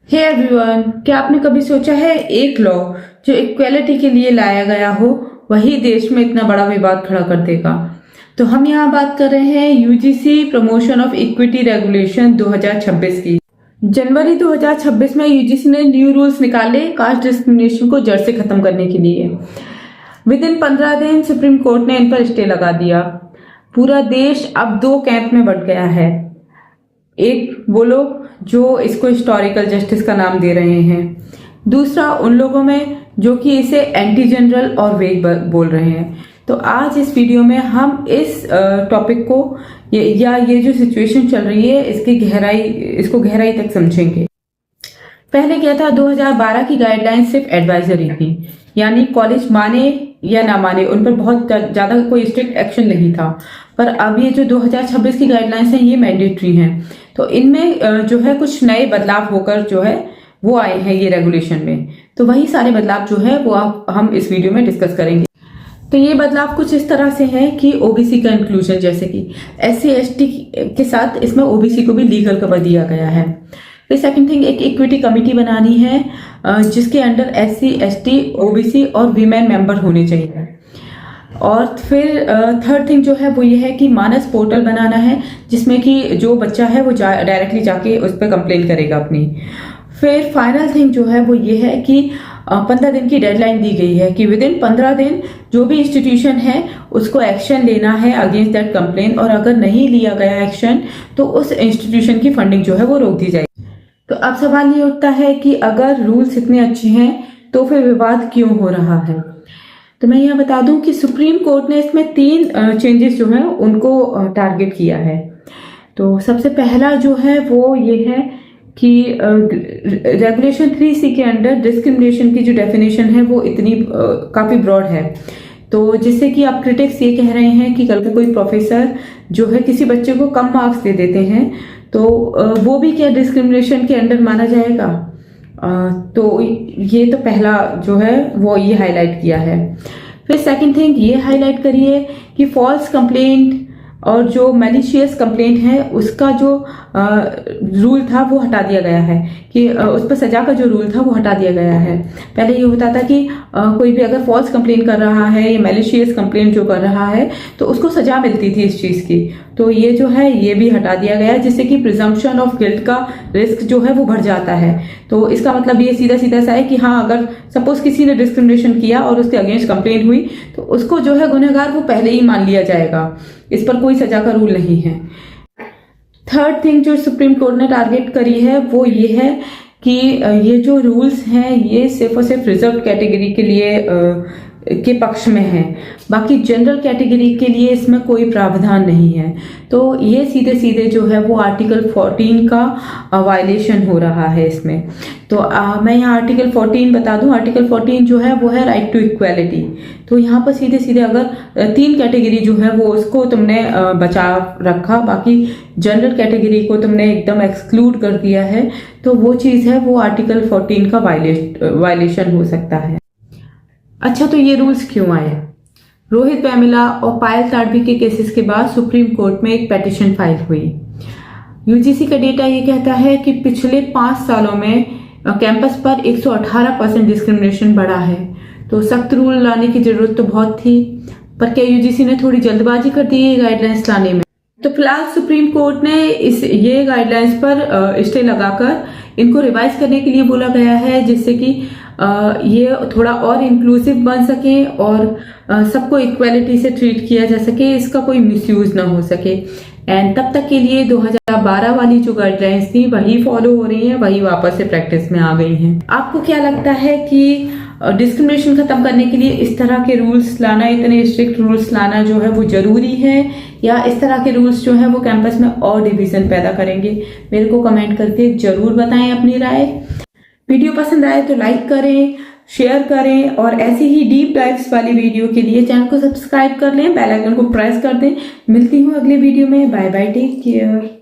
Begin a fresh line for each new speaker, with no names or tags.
Hey everyone, क्या आपने कभी सोचा है एक लॉ जो इक्वेलिटी के लिए लाया गया हो वही देश में इतना बड़ा विवाद खड़ा कर देगा। तो हम यहाँ बात कर रहे हैं UGC promotion of equity regulation 2026 की। जनवरी 2026 में यूजीसी ने न्यू रूल्स निकाले कास्ट डिस्क्रिमिनेशन को जड़ से खत्म करने के लिए। विद इन 15 दिन सुप्रीम कोर्ट ने इन पर स्टे लगा दिया। पूरा देश अब दो कैंप में बंट गया है। एक वो लोग जो इसको हिस्टोरिकल जस्टिस का नाम दे रहे हैं, दूसरा उन लोगों में जो कि इसे एंटी जनरल और वेग बोल रहे हैं। तो आज इस वीडियो में हम इस टॉपिक को ये जो सिचुएशन चल रही है इसको गहराई तक समझेंगे। पहले क्या था, 2012 की गाइडलाइन सिर्फ एडवाइजरी थी, यानी कॉलेज माने या ना माने उन पर बहुत ज्यादा कोई स्ट्रिक्ट एक्शन नहीं था। पर अब ये जो 2026 की गाइडलाइंस हैं ये मैंडेटरी हैं। तो इनमें जो है कुछ नए बदलाव होकर जो है वो आए हैं ये रेगुलेशन में। तो वही सारे बदलाव जो है वो हम इस वीडियो में डिस्कस करेंगे। तो ये बदलाव कुछ इस तरह से है कि ओबीसी का इंक्लूजन, जैसे कि SC ST के साथ इसमें ओबीसी को भी लीगल कवर दिया गया है। फिर सेकंड थिंग, एक इक्विटी कमेटी बनानी है जिसके अंडर SC ST OBC और वीमेन मेंबर होने चाहिए। और फिर थर्ड थिंग जो है वो ये है कि मानस पोर्टल बनाना है जिसमें कि जो बच्चा है वो डायरेक्टली जाके उस पर कंप्लेन करेगा अपनी। फिर फाइनल थिंग जो है वो ये है कि 15 दिन की डेडलाइन दी गई है कि विद इन 15 दिन जो भी इंस्टीट्यूशन है उसको एक्शन लेना है अगेंस्ट दैट कंप्लेन, और अगर नहीं लिया गया एक्शन तो उस इंस्टीट्यूशन की फंडिंग जो है वो रोक दी जाएगी। तो अब सवाल ये उठता है कि अगर रूल्स इतने अच्छे हैं तो फिर विवाद क्यों हो रहा है। तो मैं यहाँ बता दूं कि सुप्रीम कोर्ट ने इसमें 3 चेंजेस जो हैं उनको टारगेट किया है। तो सबसे पहला जो है वो ये है कि रेगुलेशन 3C के अंडर डिस्क्रिमिनेशन की जो डेफिनेशन है वो इतनी काफ़ी ब्रॉड है। तो जिससे कि अब क्रिटिक्स ये कह रहे हैं कि कल को कोई प्रोफेसर जो है किसी बच्चे को कम मार्क्स दे देते हैं तो वो भी क्या डिस्क्रिमिनेशन के अंडर माना जाएगा। तो ये तो पहला जो है वो ये हाईलाइट किया है। फिर सेकंड थिंग ये हाईलाइट करिए कि फॉल्स कंप्लेंट और जो मैलिशियस कंप्लेंट है उसका जो रूल था वो हटा दिया गया है, कि उस पर सजा का जो रूल था वो हटा दिया गया है। पहले ये होता था कि कोई भी अगर फॉल्स कंप्लेंट कर रहा है या मैलिशियस कंप्लेंट जो कर रहा है तो उसको सजा मिलती थी इस चीज़ की। तो ये जो है ये भी हटा दिया गया है जिससे कि प्रिजम्पशन ऑफ गिल्ट का रिस्क जो है वो बढ़ जाता है। तो इसका मतलब ये सीधा सीधा सा है कि हाँ, अगर सपोज किसी ने डिस्क्रिमिनेशन किया और उसके अगेंस्ट कंप्लेंट हुई तो उसको जो है गुनहगार वो पहले ही मान लिया जाएगा, इस पर कोई सजा का रूल नहीं है। थर्ड थिंग जो सुप्रीम कोर्ट ने टारगेट करी है वो ये है कि ये जो रूल्स हैं ये सिर्फ और सिर्फ रिजर्व कैटेगरी के लिए के पक्ष में है, बाकी जनरल कैटेगरी के लिए इसमें कोई प्रावधान नहीं है। तो ये सीधे सीधे जो है वो आर्टिकल 14 का वायलेशन हो रहा है इसमें। तो मैं यहाँ आर्टिकल 14 बता दूं। आर्टिकल 14 जो है वो है राइट टू इक्वालिटी। तो यहाँ पर सीधे सीधे अगर 3 कैटेगरी जो है वो उसको तुमने बचा रखा, बाकी जनरल कैटेगरी को तुमने एकदम एक्सक्लूड कर दिया है, तो वो चीज़ है वो आर्टिकल 14 का वायलेशन हो सकता है। अच्छा, तो ये रूल्स क्यों आए? रोहित वेमुला और पायल ताडवी के केसेस के बाद सुप्रीम कोर्ट में एक पेटिशन फाइल हुई। यूजीसी का डेटा ये कहता है कि पिछले 5 सालों में कैंपस पर 118% डिस्क्रिमिनेशन बढ़ा है। तो सख्त रूल लाने की जरूरत तो बहुत थी, पर क्या यूजीसी ने थोड़ी जल्दबाजी कर दी है गाइडलाइंस लाने में? तो फिलहाल सुप्रीम कोर्ट ने ये गाइडलाइंस पर स्टे लगाकर इनको रिवाइज करने के लिए बोला गया है, जिससे कि ये थोड़ा और इंक्लूसिव बन सके और सबको इक्वालिटी से ट्रीट किया जा सके, इसका कोई मिसयूज ना हो सके। एंड तब तक के लिए 2012 वाली जो गाइडलाइंस थी वही फॉलो हो रही है, वही वापस से प्रैक्टिस में आ गई हैं। आपको क्या लगता है कि डिस्क्रिमिनेशन खत्म करने के लिए इस तरह के रूल्स लाना, इतने स्ट्रिक्ट रूल्स लाना जो है वो जरूरी है, या इस तरह के रूल्स जो है वो कैंपस में और डिवीजन पैदा करेंगे? मेरे को कमेंट करके जरूर बताएं अपनी राय। वीडियो पसंद आए तो लाइक करें, शेयर करें, और ऐसी ही डीप डाइव्स वाली वीडियो के लिए चैनल को सब्सक्राइब कर लें, बेल आइकन को प्रेस कर दें। मिलती हूँ अगले वीडियो में। Bye bye, take care.